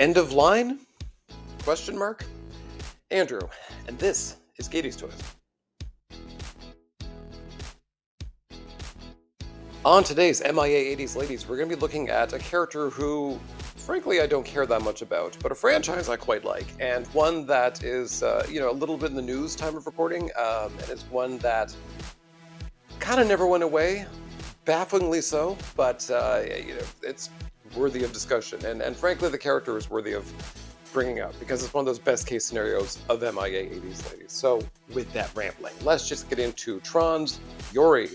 End of line? Question mark? Andrew, and this is Gayties Toys. On today's MIA 80s Ladies, we're going to be looking at a character who, frankly, I don't care that much about, but a franchise I quite like, and one that is, a little bit in the news time of recording, and is one that kind of never went away, bafflingly so, but, it's worthy of discussion, and frankly, the character is worthy of bringing up, because it's one of those best case scenarios of MIA 80s Ladies. So, with that rambling, let's just get into Tron's Yori.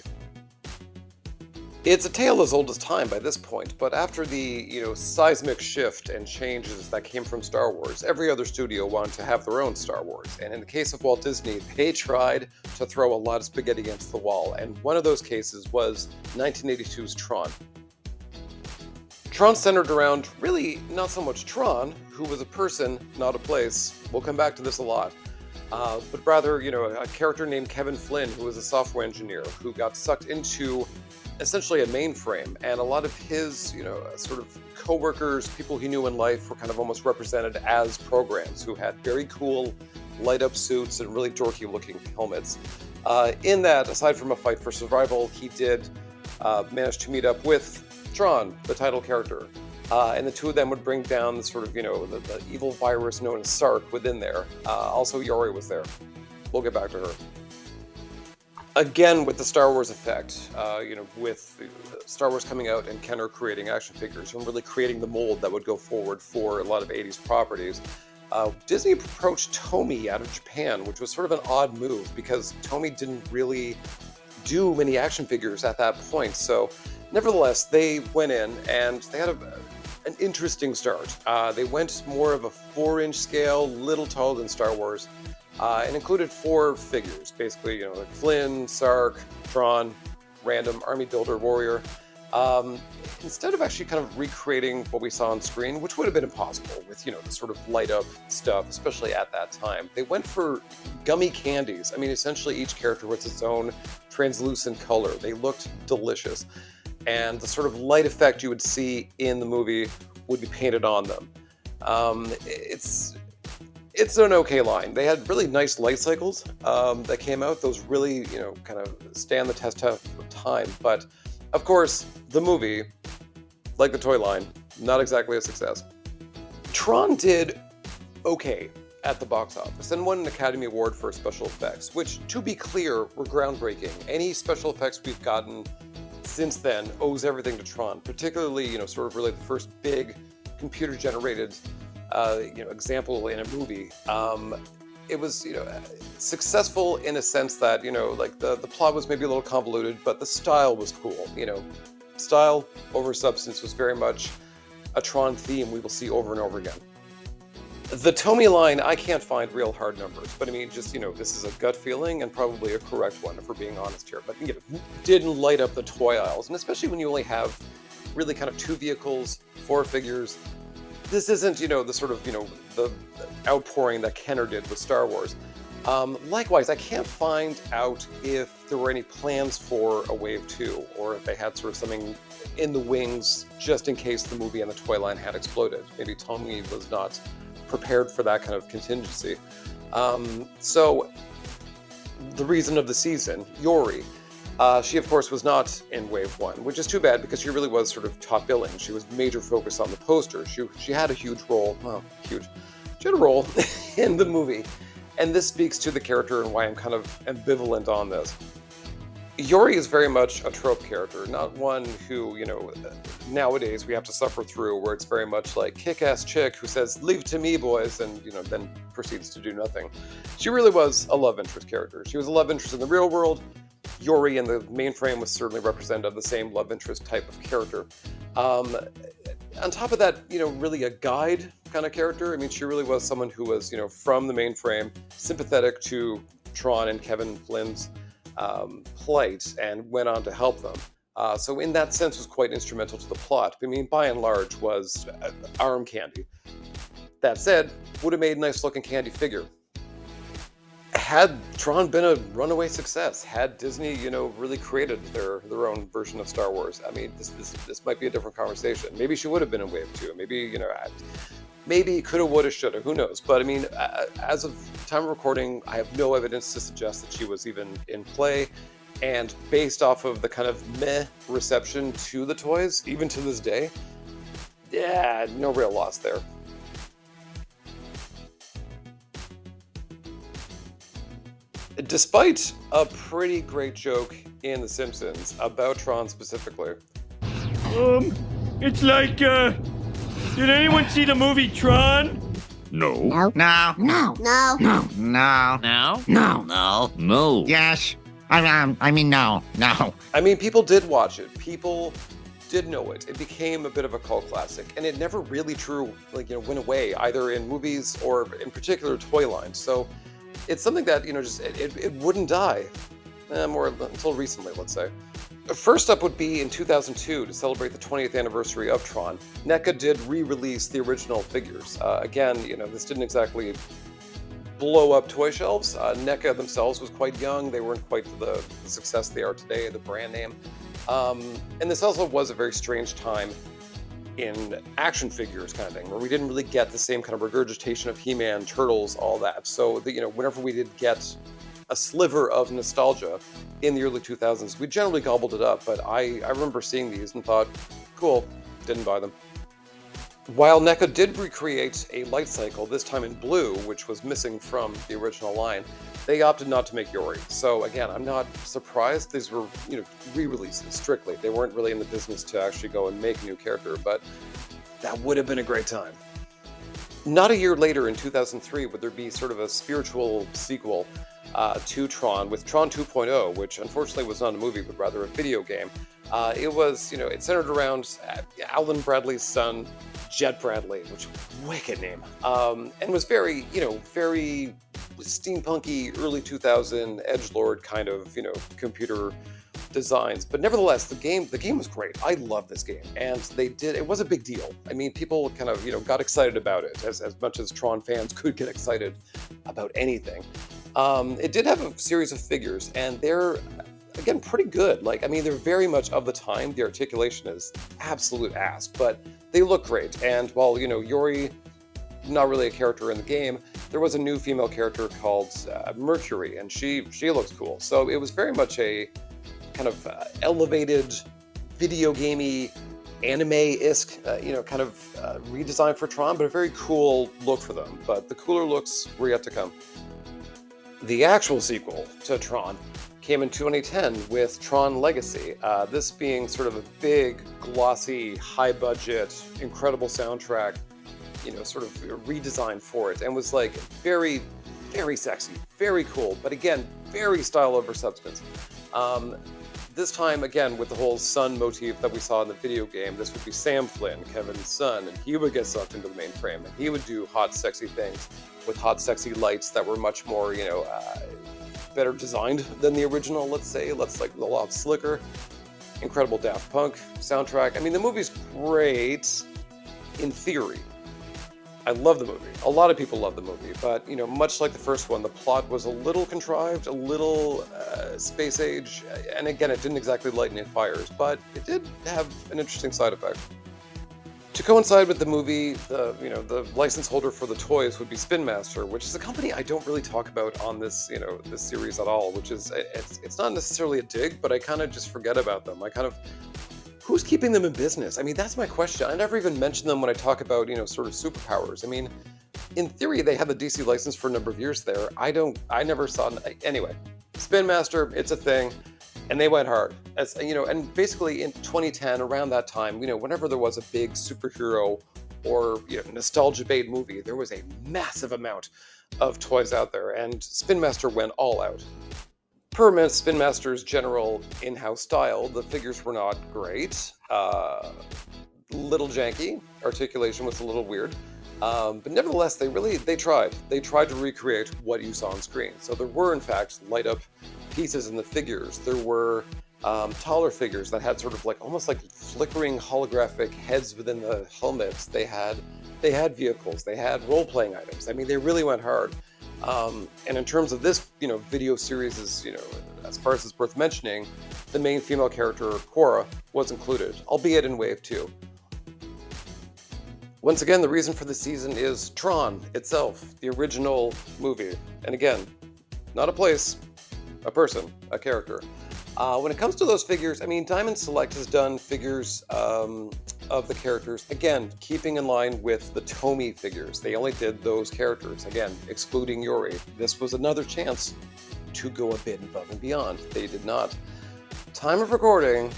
It's a tale as old as time by this point, but after the, seismic shift and changes that came from Star Wars, every other studio wanted to have their own Star Wars, and in the case of Walt Disney, they tried to throw a lot of spaghetti against the wall, and one of those cases was 1982's Tron. Tron centered around, really, not so much Tron, who was a person, not a place. We'll come back to this a lot. But rather, a character named Kevin Flynn, who was a software engineer, who got sucked into essentially a mainframe, and a lot of his, sort of co-workers, people he knew in life, were kind of almost represented as programs who had very cool light-up suits and really dorky-looking helmets. In that, aside from a fight for survival, he did manage to meet up with Tron, the title character, and the two of them would bring down the sort of, the evil virus known as Sark within there. Also, Yori was there. We'll get back to her. Again, with the Star Wars effect, with Star Wars coming out and Kenner creating action figures and really creating the mold that would go forward for a lot of 80s properties, Disney approached TOMY out of Japan, which was sort of an odd move because TOMY didn't really do many action figures at that point. So, nevertheless, they went in and they had an interesting start. They went more of a 4-inch scale, little taller than Star Wars. And included 4 figures, basically, like Flynn, Sark, Tron, random army builder warrior. Instead of actually kind of recreating what we saw on screen, which would have been impossible with, the sort of light up stuff, especially at that time, they went for gummy candies. I mean, essentially each character was its own translucent color. They looked delicious. And the sort of light effect you would see in the movie would be painted on them. It's an okay line. They had really nice light cycles that came out. Those really, kind of stand the test of time. But, of course, the movie, like the toy line, not exactly a success. Tron did okay at the box office and won an Academy Award for special effects, which, to be clear, were groundbreaking. Any special effects we've gotten since then owes everything to Tron, particularly, sort of really the first big computer-generated example in a movie. It was, successful in a sense that, like the plot was maybe a little convoluted, but the style was cool. Style over substance was very much a Tron theme we will see over and over again. The TOMY line, I can't find real hard numbers, but I mean, just, this is a gut feeling and probably a correct one if we're being honest here, but didn't light up the toy aisles, and especially when you only have really kind of 2 vehicles, 4 figures. This isn't, the sort of, the outpouring that Kenner did with Star Wars. Likewise, I can't find out if there were any plans for a Wave 2, or if they had sort of something in the wings just in case the movie and the toy line had exploded. Maybe TOMY was not prepared for that kind of contingency. So, the reason of the season, Yori. She, of course, was not in Wave 1, which is too bad because she really was sort of top billing. She was major focus on the poster. She had a huge role, she had a role in the movie. And this speaks to the character and why I'm kind of ambivalent on this. Yori is very much a trope character, not one who, nowadays we have to suffer through, where it's very much like kick-ass chick who says, "Leave it to me, boys," and, then proceeds to do nothing. She really was a love interest character. She was a love interest in the real world. Yori in the mainframe was certainly representative of the same love interest type of character. On top of that, really a guide kind of character. I mean, she really was someone who was, from the mainframe, sympathetic to Tron and Kevin Flynn's plight and went on to help them. So in that sense was quite instrumental to the plot. I mean, by and large was arm candy. That said, would have made a nice looking candy figure. Had Tron been a runaway success, had Disney, really created their own version of Star Wars, I mean, this might be a different conversation. Maybe she would have been in Wave 2. Maybe, Maybe coulda, woulda, shoulda, who knows? But I mean, as of time of recording, I have no evidence to suggest that she was even in play. And based off of the kind of meh reception to the toys, even to this day, yeah, no real loss there. Despite a pretty great joke in The Simpsons about Tron specifically. It's like, did anyone see the movie Tron? No. No. No. No. No. No. No. No. No. No. No. Yes. I mean, no. No. I mean, people did watch it. People did know it. It became a bit of a cult classic, and it never really went away either in movies or in particular toy lines. So it's something that, just it wouldn't die, more until recently, let's say. First up would be in 2002 to celebrate the 20th anniversary of Tron. NECA did re-release the original figures. Again, this didn't exactly blow up toy shelves. NECA themselves was quite young. They weren't quite the success they are today, the brand name. And this also was a very strange time in action figures kind of thing, where we didn't really get the same kind of regurgitation of He-Man, Turtles, all that. So, whenever we did get a sliver of nostalgia in the early 2000s, we generally gobbled it up. But I remember seeing these and thought, cool, didn't buy them. While NECA did recreate a light cycle, this time in blue, which was missing from the original line, they opted not to make Yori. So again, I'm not surprised. These were, re-releases strictly. They weren't really in the business to actually go and make a new character, but that would have been a great time. Not a year later, in 2003, would there be sort of a spiritual sequel to Tron with Tron 2.0, which unfortunately was not a movie, but rather a video game. It was, it centered around Alan Bradley's son, Jet Bradley, which wicked name, and was very, very steampunky, early 2000 edgelord kind of, computer designs. But nevertheless, the game was great. I love this game, and it was a big deal. I mean, people kind of, got excited about it as much as Tron fans could get excited about anything. It did have a series of figures, and they're, again, pretty good. They're very much of the time. The articulation is absolute ass, but they look great. And while, Yori, not really a character in the game, there was a new female character called Mercury, and she looks cool. So it was very much a kind of elevated, video gamey, anime-esque, kind of redesign for Tron, but a very cool look for them. But the cooler looks were yet to come. The actual sequel to Tron came in 2010 with Tron Legacy, this being sort of a big, glossy, high-budget, incredible soundtrack, sort of redesigned for it, and was very, very sexy, very cool, but again, very style over substance. This time, again, with the whole son motif that we saw in the video game, this would be Sam Flynn, Kevin's son, and he would get sucked into the mainframe, and he would do hot, sexy things with hot, sexy lights that were much more, better designed than the original, let's say. A lot slicker. Incredible Daft Punk soundtrack. I mean, the movie's great in theory. I love the movie. A lot of people love the movie, but, much like the first one, the plot was a little contrived, a little space age, and again, it didn't exactly light any fires, but it did have an interesting side effect. To coincide with the movie, the license holder for the toys would be SpinMaster, which is a company I don't really talk about on this, this series at all, which is, it's not necessarily a dig, but I kind of just forget about them. Who's keeping them in business? I mean, that's my question. I never even mention them when I talk about, sort of superpowers. I mean, in theory, they had the DC license for a number of years there. I never saw, anyway, SpinMaster, it's a thing. And they went hard, and basically in 2010, around that time, whenever there was a big superhero or nostalgia bait movie, there was a massive amount of toys out there, and SpinMaster went all out. Per SpinMaster's general in-house style, the figures were not great, little janky, articulation was a little weird, but nevertheless, they tried. They tried to recreate what you saw on screen. So there were, in fact, light-up pieces in the figures. There were taller figures that had sort of almost like flickering holographic heads within the helmets. They had vehicles. They had role-playing items. I mean, they really went hard. And in terms of this, video series, as far as it's worth mentioning, the main female character, Cora, was included, albeit in Wave 2. Once again, the reason for the season is Tron itself, the original movie. And again, not a place, a person, a character. When it comes to those figures, I mean, Diamond Select has done figures of the characters, again, keeping in line with the TOMY figures. They only did those characters, again, excluding Yori. This was another chance to go a bit above and beyond. They did not. Time of recording,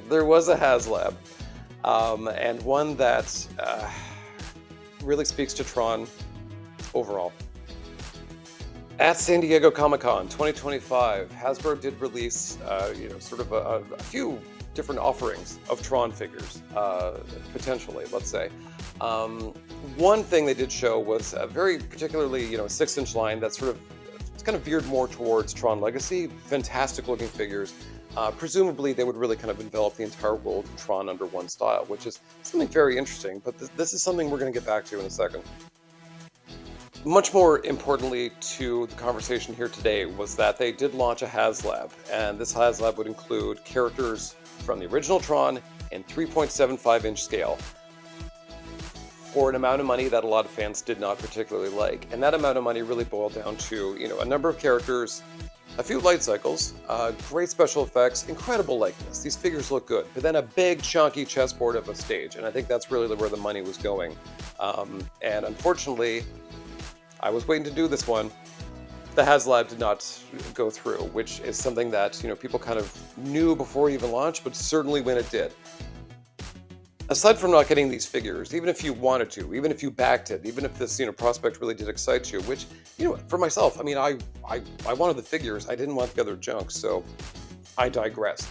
there was a HasLab, and one that really speaks to Tron overall. At San Diego Comic-Con 2025, Hasbro did release, sort of a few different offerings of Tron figures, potentially, let's say. One thing they did show was a very particularly, 6-inch line that's sort of, it's kind of veered more towards Tron Legacy. Fantastic looking figures. Presumably they would really kind of envelop the entire world of Tron under one style, which is something very interesting, but this is something we're going to get back to in a second. Much more importantly to the conversation here today was that they did launch a HasLab, and this HasLab would include characters from the original Tron in 3.75-inch scale for an amount of money that a lot of fans did not particularly like. And that amount of money really boiled down to, a number of characters, a few light cycles, great special effects, incredible likeness. These figures look good, but then a big chunky chessboard of a stage, and I think that's really where the money was going. And unfortunately, I was waiting to do this one. The HasLab did not go through, which is something that people kind of knew before it even launched, but certainly when it did. Aside from not getting these figures, even if you wanted to, even if you backed it, even if this prospect really did excite you, which for myself, I mean, I wanted the figures, I didn't want the other junk, so I digress.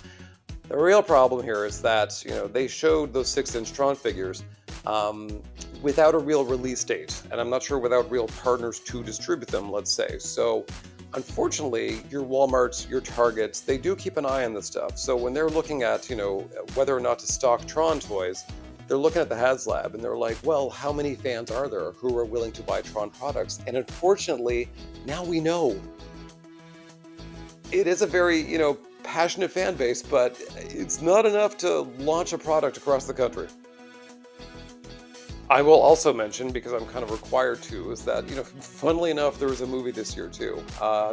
The real problem here is that they showed those 6-inch Tron figures without a real release date, and I'm not sure without real partners to distribute them, let's say. So unfortunately, your Walmarts, your Targets, they do keep an eye on this stuff. So when they're looking at, whether or not to stock Tron toys, they're looking at the HasLab and they're like, well, how many fans are there who are willing to buy Tron products? And unfortunately, now we know. It is a very, passionate fan base, but it's not enough to launch a product across the country. I will also mention, because I'm kind of required to, is that, funnily enough, there was a movie this year too,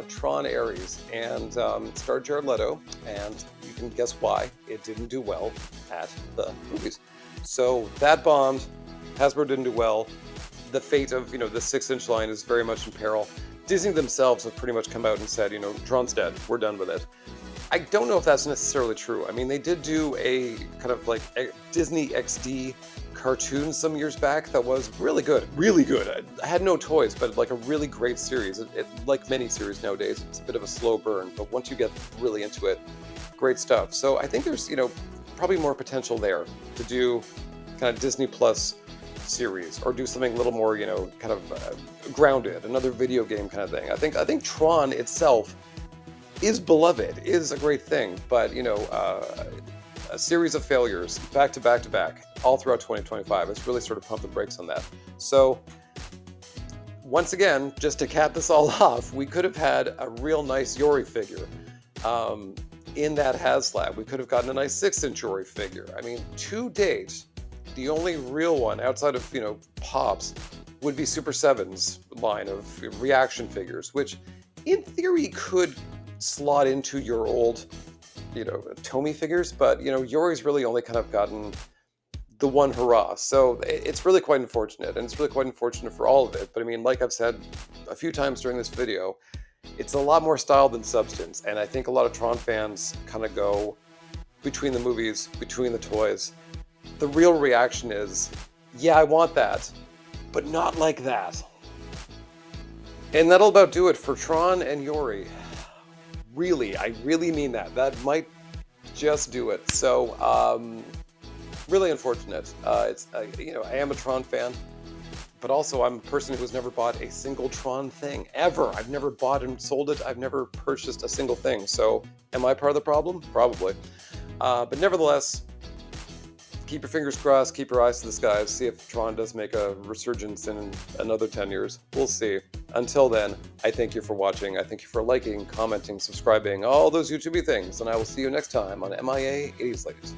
Tron Ares, and it starred Jared Leto, and you can guess why it didn't do well at the movies. So that bombed, Hasbro didn't do well, the fate of, the 6-inch line is very much in peril. Disney themselves have pretty much come out and said, Tron's dead, we're done with it. I don't know if that's necessarily true. I mean, they did do a kind of like a Disney XD cartoon some years back that was really good, really good. I had no toys, but like a really great series. It like many series nowadays, it's a bit of a slow burn, but once you get really into it, great stuff. So I think there's, probably more potential there to do kind of Disney Plus series, or do something a little more, kind of grounded, another video game kind of thing. I think Tron itself is beloved, is a great thing, but a series of failures back to back to back all throughout 2025 has really sort of pumped the brakes on that. So once again, just to cap this all off, we could have had a real nice Yori figure in that HasLab. We could have gotten a nice 6-inch Yori figure. I mean, to date, the only real one outside of Pops would be Super 7's line of reaction figures, which in theory could slot into your old, TOMY figures, but, Yori's really only kind of gotten the one hurrah. So it's really quite unfortunate, and it's really quite unfortunate for all of it. But I mean, like I've said a few times during this video, it's a lot more style than substance, and I think a lot of Tron fans kind of go between the movies, between the toys. The real reaction is, yeah, I want that, but not like that. And that'll about do it for Tron and Yori. Really, I really mean that. That might just do it. So, really unfortunate. I am a Tron fan, but also I'm a person who's never bought a single Tron thing, ever. I've never bought and sold it. I've never purchased a single thing. So, am I part of the problem? Probably. But nevertheless, keep your fingers crossed, keep your eyes to the skies, see if Tron does make a resurgence in another 10 years. We'll see. Until then, I thank you for watching. I thank you for liking, commenting, subscribing, all those YouTube-y things, and I will see you next time on MIA 80s Ladies.